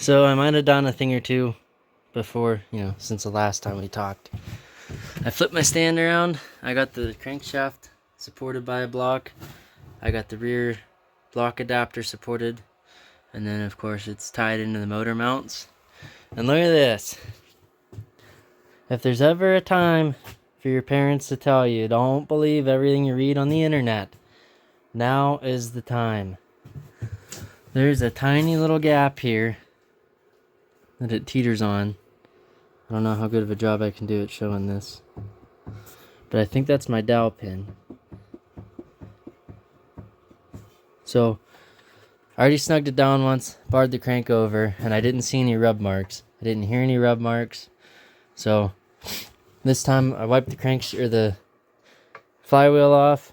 So I might have done a thing or two before, since the last time we talked. I flipped my stand around. I got the crankshaft supported by a block. I got the rear block adapter supported. And then, of course, it's tied into the motor mounts. And look at this. If there's ever a time for your parents to tell you, don't believe everything you read on the internet, now is the time. There's a tiny little gap here that it teeters on. I don't know how good of a job I can do at showing this, but I think that's my dowel pin. So I already snugged it down once, barred the crank over, and I didn't see any rub marks. I didn't hear any rub marks. So this time I wiped the the flywheel off.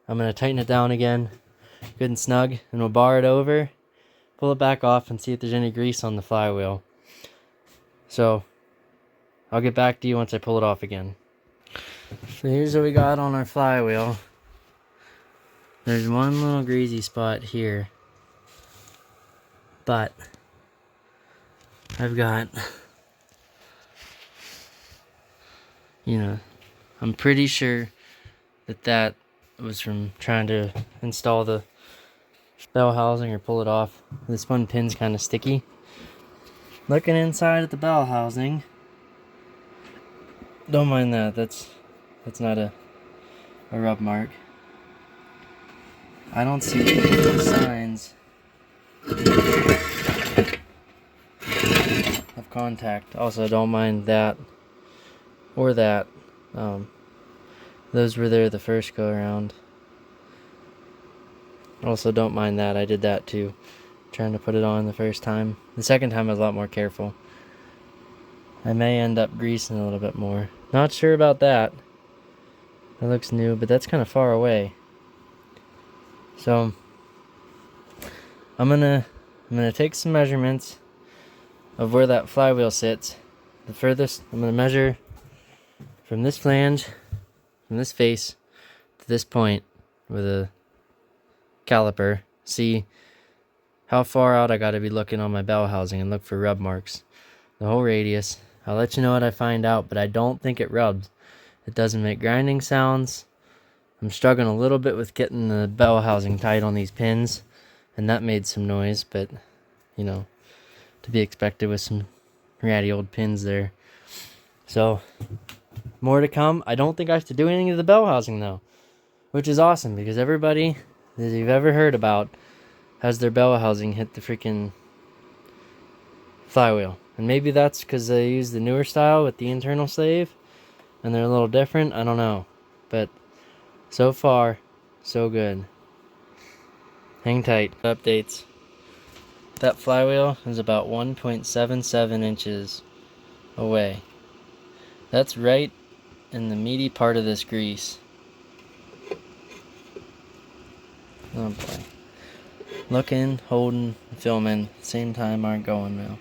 I'm going to tighten it down again, good and snug, and we'll bar it over, pull it back off, and see if there's any grease on the flywheel. So I'll get back to you once I pull it off again. So here's what we got on our flywheel. There's one little greasy spot here, but I've got, I'm pretty sure that was from trying to install the bell housing or pull it off. This one pin's kind of sticky. Looking inside at the bell housing, don't mind that. That's not a rub mark. I don't see any signs of contact. Also, don't mind that or that. Those were there the first go around. Also, don't mind that. I did that too, trying to put it on the first time. The second time I was a lot more careful. I may end up greasing a little bit more. Not sure about that. That looks new, but that's kind of far away. So I'm gonna take some measurements of where that flywheel sits. The furthest, I'm gonna measure from this flange, from this face to this point with a caliper. See how far out I gotta be looking on my bell housing and look for rub marks. The whole radius. I'll let you know what I find out, but I don't think it rubs. It doesn't make grinding sounds. I'm struggling a little bit with getting the bell housing tight on these pins, and that made some noise, but to be expected with some ratty old pins there. So more to come. I don't think I have to do anything to the bell housing though, which is awesome because everybody that you've ever heard about has their bell housing hit the freaking flywheel. And maybe that's because they use the newer style with the internal slave and they're a little different. I don't know. But so far, so good. Hang tight. Updates. That flywheel is about 1.77 inches away. That's right in the meaty part of this grease. Oh boy. Looking, holding, filming, same time aren't going well.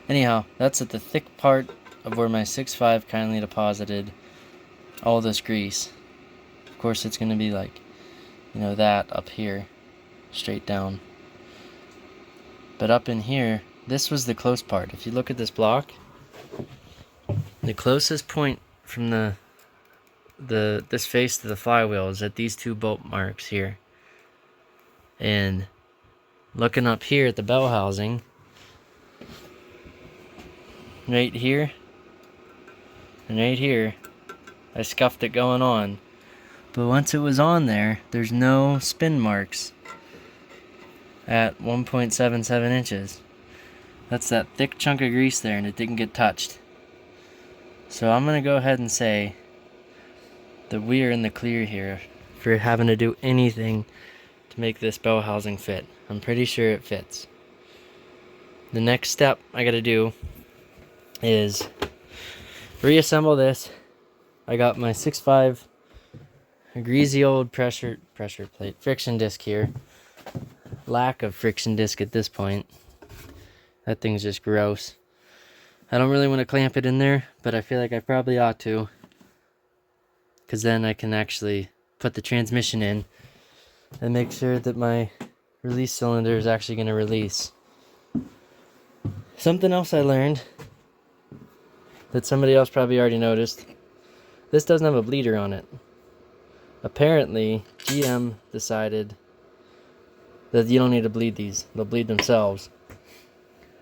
Anyhow, that's at the thick part of where my 6.5 kindly deposited all this grease. Of course, it's going to be like, that up here, straight down. But up in here, this was the close part. If you look at this block, the closest point from this face to the flywheel is at these two bolt marks here. And looking up here at the bell housing, right here and right here, I scuffed it going on. But once it was on there, there's no spin marks at 1.77 inches. That's that thick chunk of grease there, and it didn't get touched. So I'm going to go ahead and say that we are in the clear here for having to do anything to make this bell housing fit. I'm pretty sure it fits. The next step I got to do is reassemble this. I got my 6.5 greasy old pressure plate friction disc here. Lack of friction disc at this point. That thing's just gross. I don't really want to clamp it in there, but I feel like I probably ought to, because then I can actually put the transmission in and make sure that my release cylinder is actually going to release. Something else I learned that somebody else probably already noticed. This doesn't have a bleeder on it. Apparently, GM decided that you don't need to bleed these. They'll bleed themselves.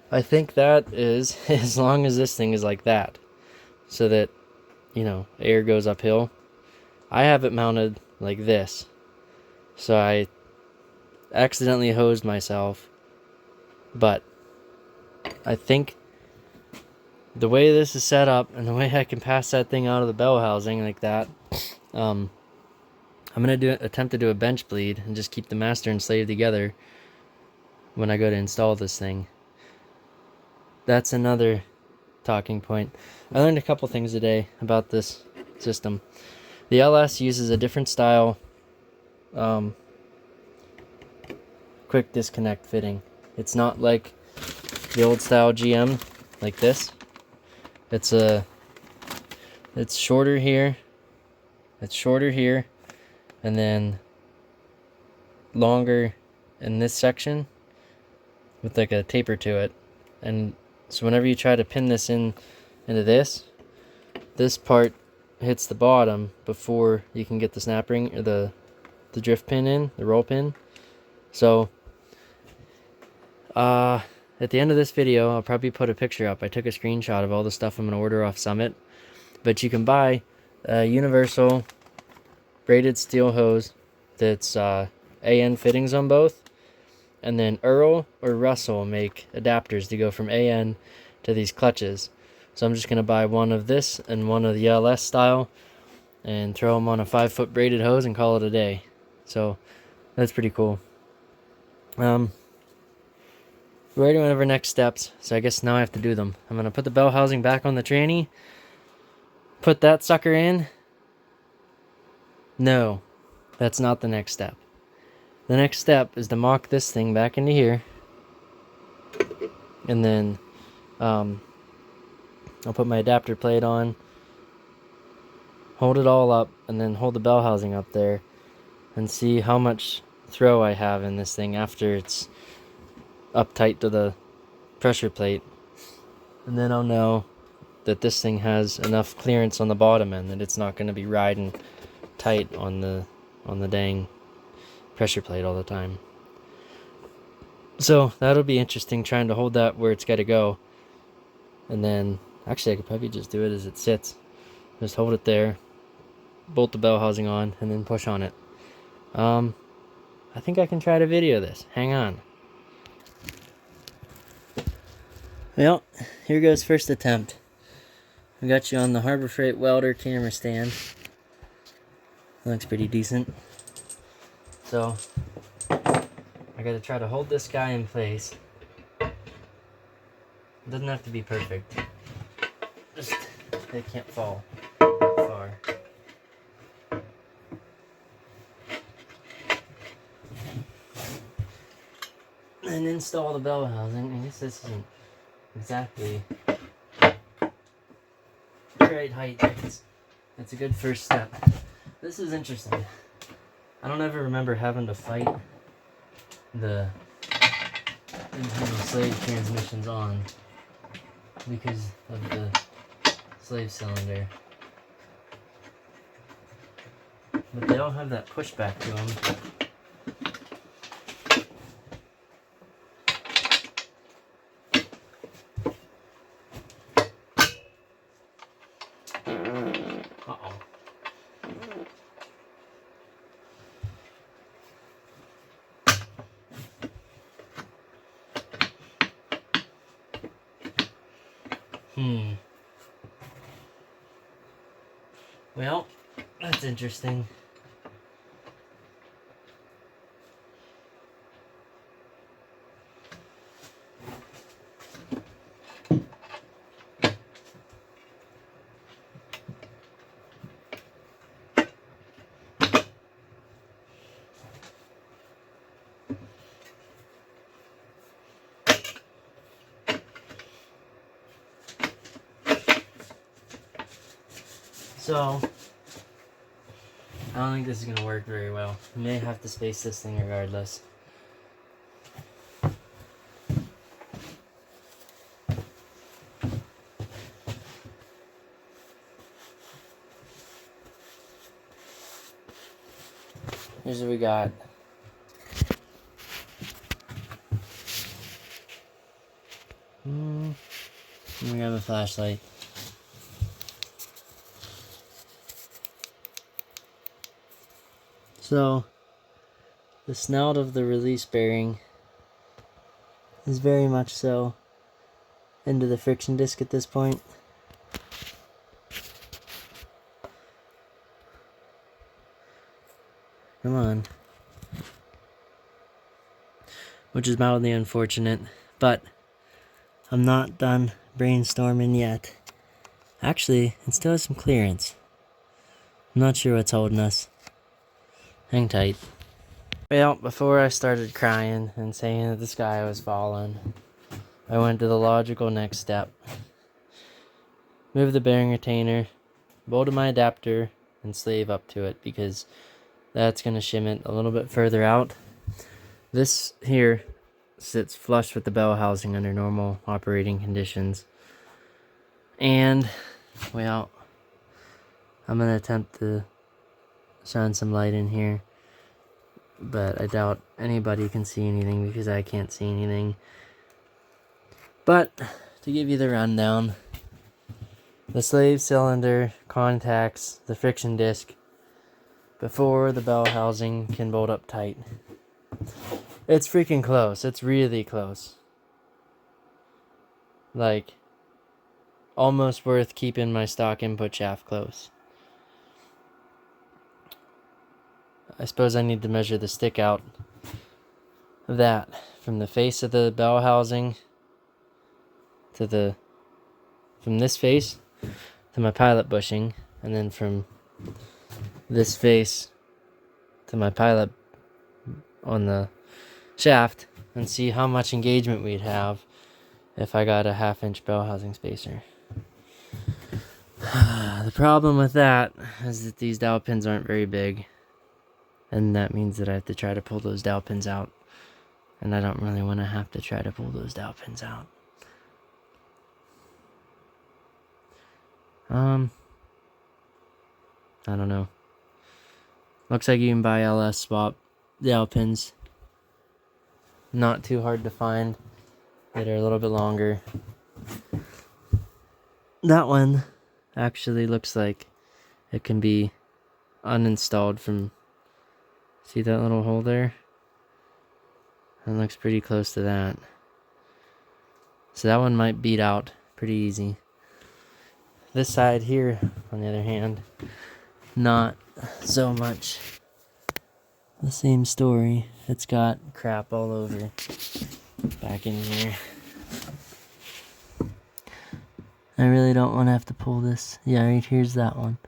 I think that is as long as this thing is like that. So that, you know, air goes uphill. I have it mounted like this. So I accidentally hosed myself. But I think the way this is set up and the way I can pass that thing out of the bell housing like that, I'm going to attempt to do a bench bleed and just keep the master and slave together when I go to install this thing. That's another talking point. I learned a couple things today about this system. The LS uses a different style quick disconnect fitting. It's not like the old style GM like this. It's shorter here. It's shorter here, and then longer in this section with like a taper to it. And so whenever you try to pin this into this part hits the bottom before you can get the snap ring or the drift pin in, the roll pin. So at the end of this video, I'll probably put a picture up. I took a screenshot of all the stuff I'm going to order off Summit. But you can buy a universal braided steel hose that's AN fittings on both. And then Earl or Russell make adapters to go from AN to these clutches. So I'm just going to buy one of this and one of the LS style and throw them on a 5-foot braided hose and call it a day. So that's pretty cool. We're ready to our next steps, so I guess now I have to do them. I'm going to put the bell housing back on the tranny. Put that sucker in. No, that's not the next step. The next step is to mock this thing back into here. And then I'll put my adapter plate on. Hold it all up, and then hold the bell housing up there. And see how much throw I have in this thing after it's up tight to the pressure plate. And then I'll know that this thing has enough clearance on the bottom end that it's not going to be riding tight on the dang pressure plate all the time. So that'll be interesting, trying to hold that where it's got to go. And then actually I could probably just do it as it sits. Just hold it there, bolt the bell housing on, and then push on it. I think I can try to video this. Hang on. Well, here goes first attempt. I got you on the Harbor Freight welder camera stand. Looks pretty decent. So I gotta try to hold this guy in place. It doesn't have to be perfect. Just it can't fall that far. And install the bell housing. I guess this isn't exactly the right height. It's a good first step. This is interesting. I don't ever remember having to fight the internal slave transmissions on because of the slave cylinder. But they all have that pushback to them. Well, that's interesting. So, I don't think this is going to work very well. I may have to space this thing regardless. Here's what we got. Let me grab a flashlight. So, the snout of the release bearing is very much so into the friction disc at this point. Come on. Which is mildly unfortunate, but I'm not done brainstorming yet. Actually, it still has some clearance. I'm not sure what's holding us. Hang tight. Well, before I started crying and saying that the sky was falling, I went to the logical next step. Move the bearing retainer, bolted my adapter, and slave up to it because that's going to shim it a little bit further out. This here sits flush with the bell housing under normal operating conditions. And, well, I'm going to attempt to shine some light in here, but I doubt anybody can see anything because I can't see anything. But, to give you the rundown, the slave cylinder contacts the friction disc before the bell housing can bolt up tight. It's freaking close. It's really close. Like, almost worth keeping my stock input shaft close. I suppose I need to measure the stick out of that from the face of the bell housing to from this face to my pilot bushing, and then from this face to my pilot on the shaft, and see how much engagement we'd have if I got a 1/2-inch bell housing spacer. The problem with that is that these dowel pins aren't very big, and that means that I have to try to pull those dowel pins out, and I don't really want to have to try to pull those dowel pins out. I don't know. Looks like you can buy LS swap dowel pins. Not too hard to find. That are a little bit longer. That one actually looks like it can be uninstalled from... See that little hole there? That looks pretty close to that. So that one might beat out pretty easy. This side here, on the other hand, not so much the same story. It's got crap all over back in here. I really don't want to have to pull this. Yeah, right here's that one.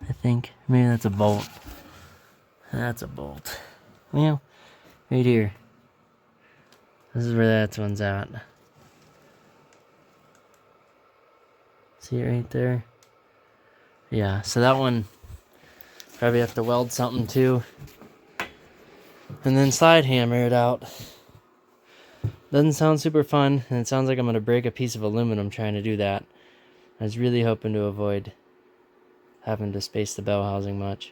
I think maybe that's a bolt. That's a bolt. Well, right here. This is where that one's at. See it right there? Yeah, so that one probably have to weld something to, and then slide hammer it out. Doesn't sound super fun, and it sounds like I'm going to break a piece of aluminum trying to do that. I was really hoping to avoid having to space the bell housing much.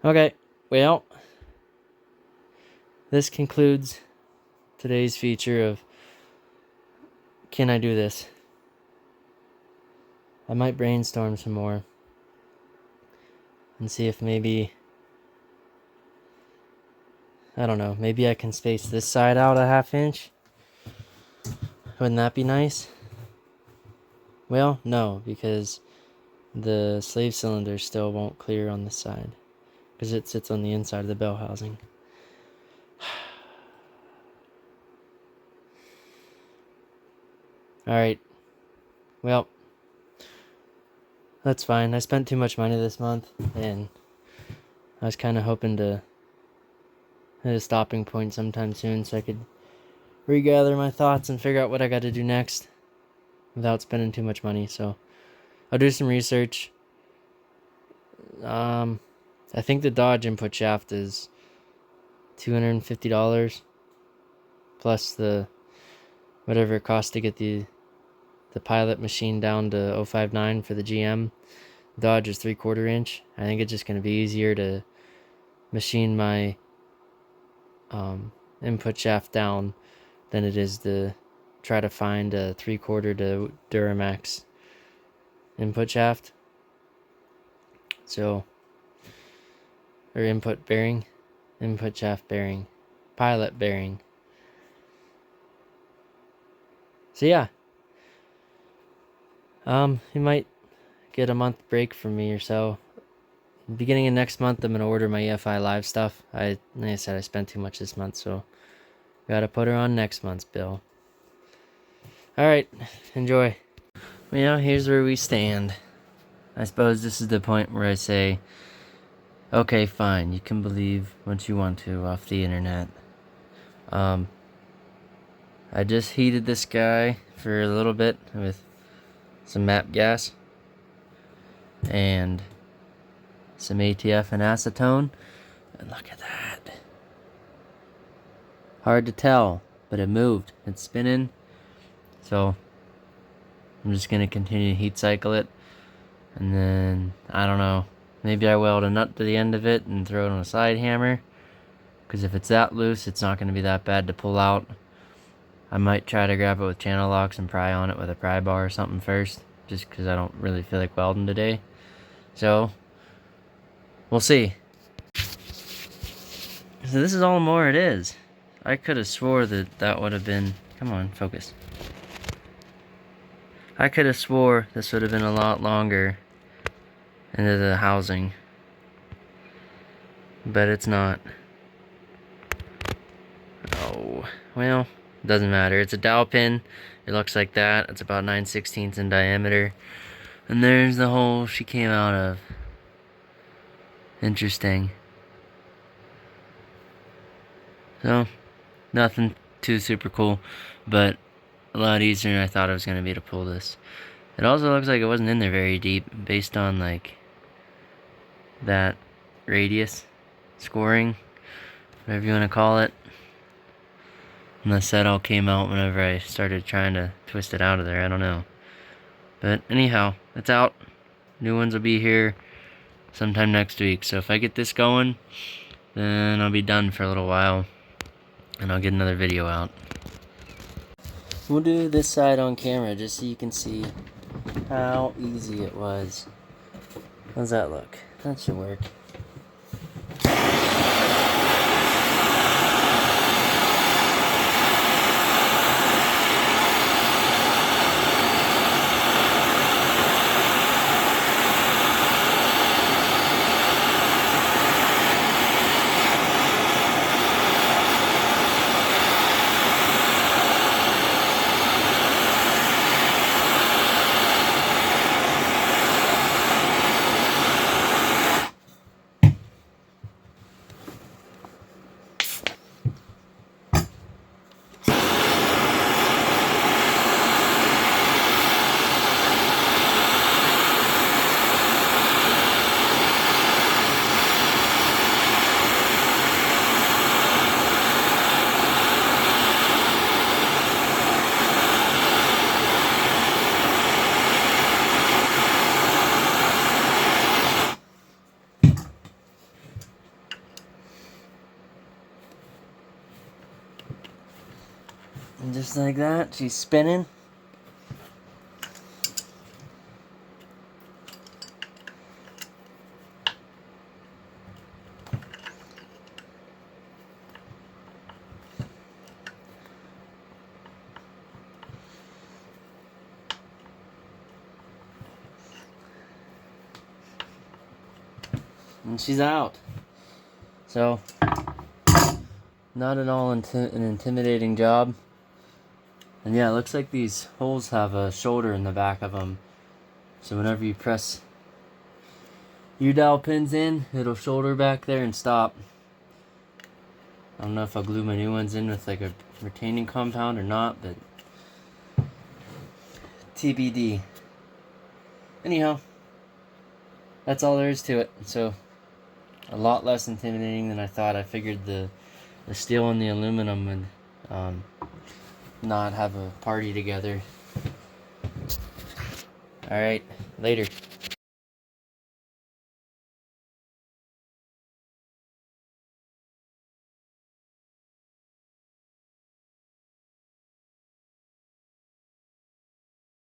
Okay, well, this concludes today's feature of Can I Do This? I might brainstorm some more and see if maybe, I don't know, maybe I can space this side out a 1/2 inch. Wouldn't that be nice? Well, no, because the slave cylinder still won't clear on this side because it sits on the inside of the bell housing. Alright, well, that's fine. I spent too much money this month, and I was kind of hoping to hit a stopping point sometime soon so I could regather my thoughts and figure out what I got to do next without spending too much money. So I'll do some research. I think the Dodge input shaft is $250 plus the whatever it costs to get the pilot machine down to 059 for the GM. Dodge is 3/4 inch. I think it's just going to be easier to machine my input shaft down than it is to try to find a 3/4 to Duramax input shaft. So, or input bearing, input shaft bearing, pilot bearing. So yeah, you might get a month break from me or so. Beginning of next month, I'm gonna order my EFI Live stuff. Like I said, I spent too much this month, so gotta put her on next month's bill. All right, enjoy. Well, here's where we stand. I suppose this is the point where I say, okay, fine, you can believe what you want to off the internet. I just heated this guy for a little bit with some MAP gas and some ATF and acetone, and look at that. Hard to tell, but it moved. It's spinning, so I'm just gonna continue to heat cycle it, and then I don't know, maybe I weld a nut to the end of it and throw it on a side hammer, because if it's that loose, it's not gonna be that bad to pull out. I might try to grab it with channel locks and pry on it with a pry bar or something first, just because I don't really feel like welding today. So, we'll see. So this is all the more it is. I could have swore that would have been... Come on, focus. I could have swore this would have been a lot longer into the housing. But it's not. Oh, well... Doesn't matter. It's a dowel pin. It looks like that. It's about 9/16 in diameter. And there's the hole she came out of. Interesting. So, nothing too super cool, but a lot easier than I thought it was going to be to pull this. It also looks like it wasn't in there very deep, based on like that radius scoring, whatever you want to call it. Unless that all came out whenever I started trying to twist it out of there, I don't know. But anyhow, it's out. New ones will be here sometime next week. So if I get this going, then I'll be done for a little while. And I'll get another video out. We'll do this side on camera just so you can see how easy it was. How's that look? That should work. And just like that, she's spinning. And she's out. So, not at all an intimidating job. And yeah, it looks like these holes have a shoulder in the back of them. So whenever you press your dowel pins in, it'll shoulder back there and stop. I don't know if I'll glue my new ones in with like a retaining compound or not, but TBD. Anyhow, that's all there is to it. So a lot less intimidating than I thought. I figured the steel and the aluminum would not have a party together. Alright, later.